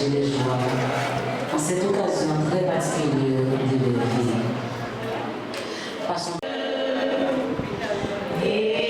les joies en cette occasion très particulière de leur vie. Passons. Et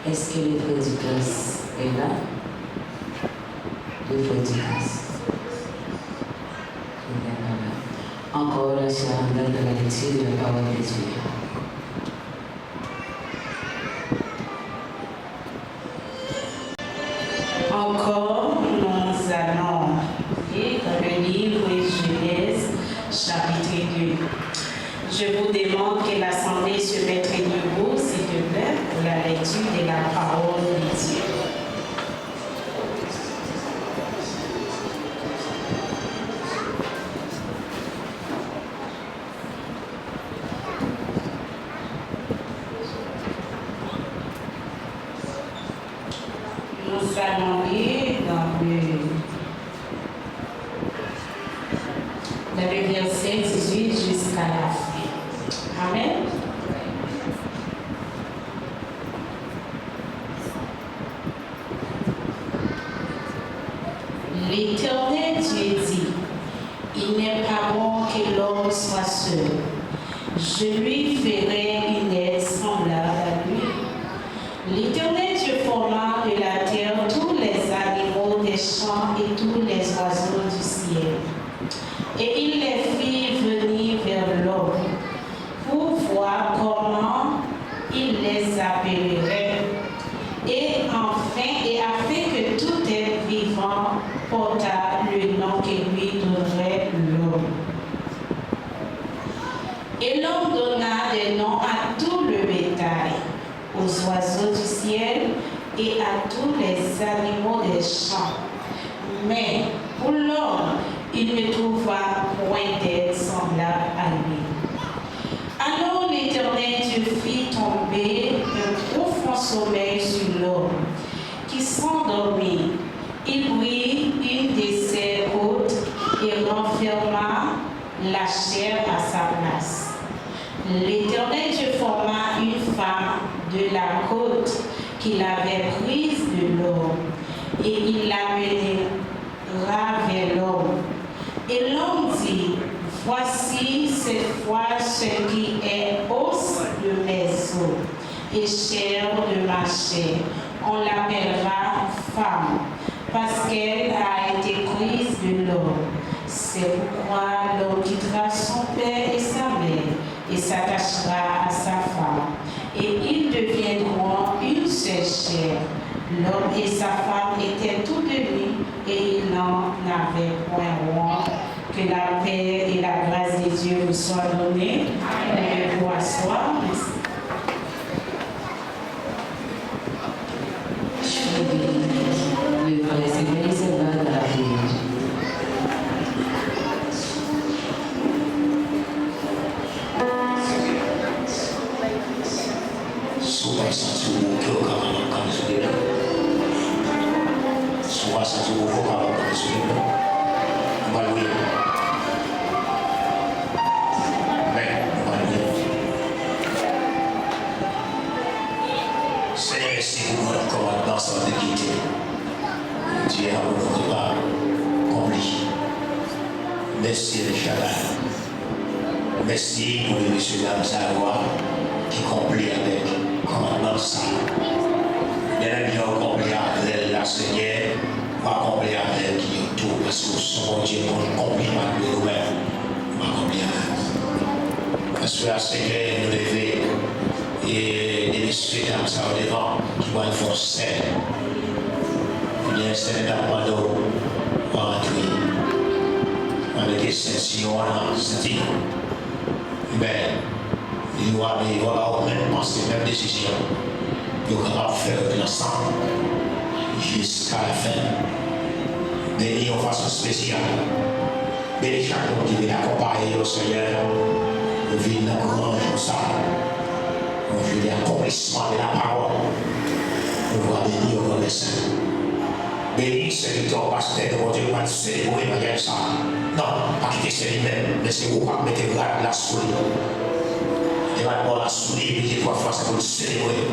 Est-ce que le prédicace est là? Le prédicace. Encore la chaleur de la lecture de la parole de Dieu. Encore, nous allons lire le livre Genèse, chapitre 2. Je vous demande que l'Assemblée se mette debout, s'il te plaît, pour la lecture de la parole de Dieu. Nous allons lire dans le verset 18 jusqu'à la fin. Amen. L'Éternel Dieu dit, il n'est pas bon que l'homme soit seul. Je lui ferai une aide semblable à lui. L'Éternel Dieu forma de la terre tous les animaux des champs et tous les oiseaux du ciel. Et il les fit venir vers l'homme pour voir comment il les appellerait. Et afin que tout être vivant portât le nom que lui donnerait l'homme. Et l'homme donna des noms à tout le bétail, aux oiseaux du ciel et à tous les animaux des champs. Mais pour l'homme, il ne trouva point d'aide semblable à lui. Alors l'Éternel Dieu fit tomber un profond sommeil sur l'homme, qui s'endormit. Il prit une de ses côtes et renferma la chair à sa place. L'Éternel Dieu forma une femme de la côte qu'il avait prise de l'homme, et il l'amènera vers l'homme. Et l'homme dit, voici cette fois ce qui est os de mes os et chair de ma chair. On l'appellera femme, parce qu'elle a été prise de l'homme. C'est pourquoi l'homme quittera son père et sa mère et s'attachera à sa femme. Et ils deviendront une seule chair. L'homme et sa femme étaient tous unis et ils n'en avaient point honte. Que la paix et la grâce de Dieu vous soient données. Amen. Pour asseoir. Le verset principal de la prière. Souvent senti au cœur quand nous sommes là. Souvent senti au cœur quand nous sommes là. On va louer. Amen. On va louer. Seigneur, merci pour votre commandement sans te quitter. Dieu a votre part accompli. Merci le Shaddai. Merci pour les messieurs dames savoir qui complètent avec commandement ça. Bien amis, on complète avec la Seigneur, on va compléter avec qui est tout, parce que son Dieu nous complète avec nous-mêmes. On va compléter avec. Parce que la Seigneur nous lever et des messieurs dames ça au devant qui vont être forcés. Bien, c'est un abandon pour entrer. Avec des sensations, c'est-à-dire, mais il va même penser même décision. Il va faire de l'ensemble jusqu'à la fin. Béni en façon spéciale. Béni chaque monde qui vient accompagner au Seigneur. Nous vivons dans le grand jour ça. Nous vivons l'accomplissement de la parole. Nous voyons béni au grand saint. Béni serviteur pasteur de mon Dieu, pas célébrer mariage ça. Non, pas quitter c'est lui-même, mais c'est vous qui mettez la souris. Et maintenant la souris, il dit trois fois ça pour le célébrer.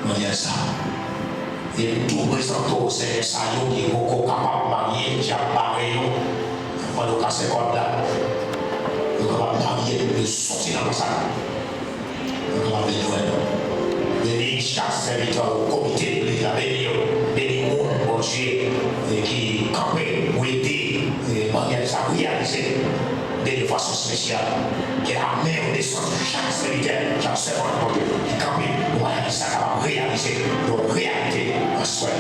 Mariage ça. Et tout présentant, c'est ça, qui est beaucoup capable de marier, j'ai barré, pendant qu'à ce là, il est capable de marier, de sortir dans le sac. Il est capable de dire, béni chaque serviteur au comité de l'État, béni le monde, bon Dieu, qui campait ou aider Marielle à réaliser de façon spéciale. Que la main descend chaque serviteur, chaque servant de Dieu, qui campait pour réaliser nos réalités en soi.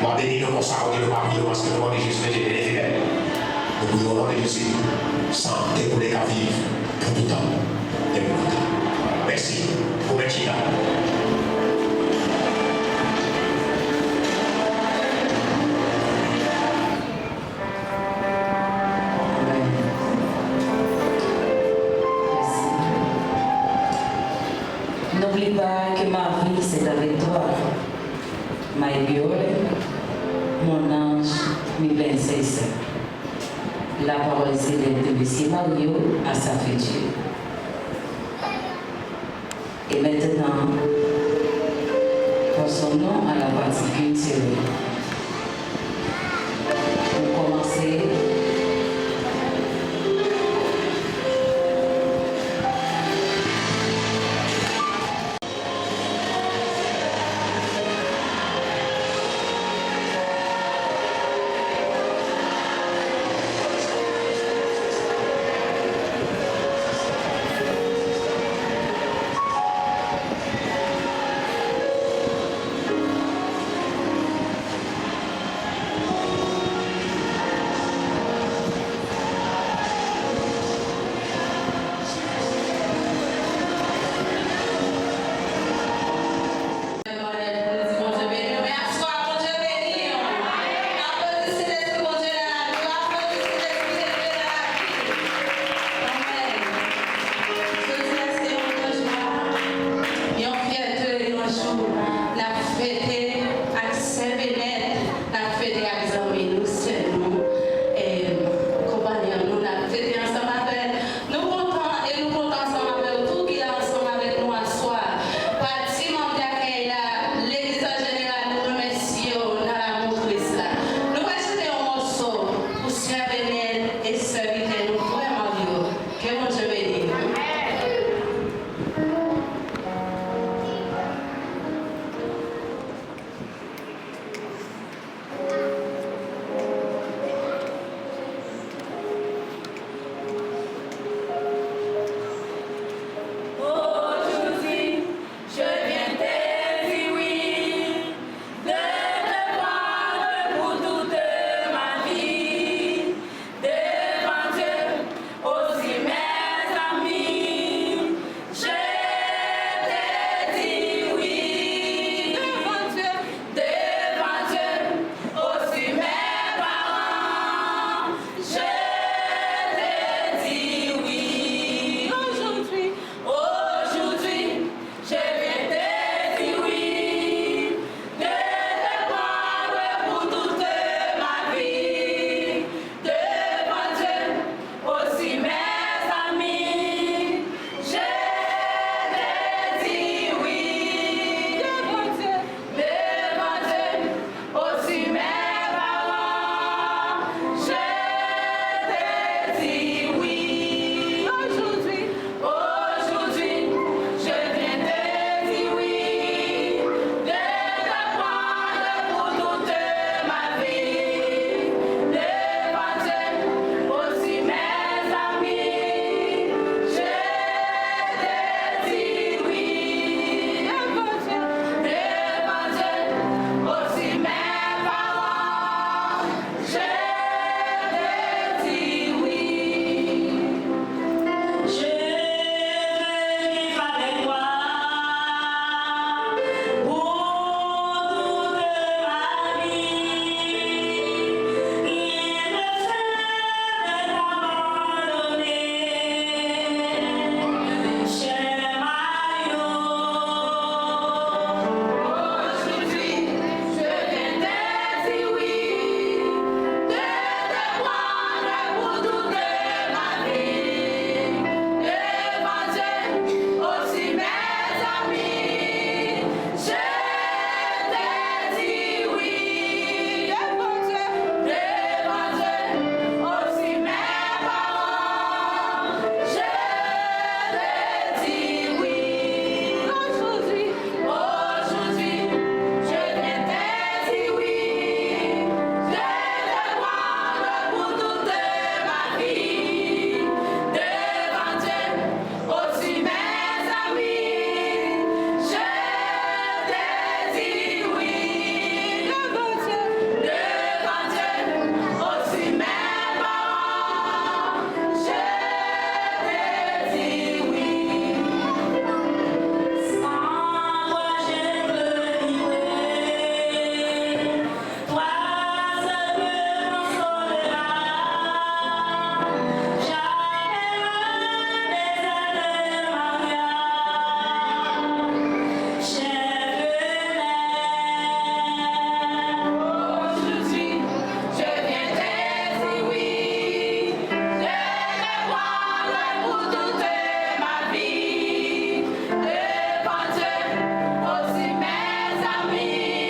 Nous allons bénir comme ça, on dit le mari, parce que le nom de Jésus est fidèle. Nous prions au nom de Jésus, sans découler qu'à vivre pour tout temps et pour tout temps. Merci pour être là. N'oublie pas que ma vie c'est avec toi. Ma Bible, mon ange, mes princesses. La parole céleste de M. Mario à sa future. Et maintenant, passons-nous à la partie culturelle. Pour commencer, béni.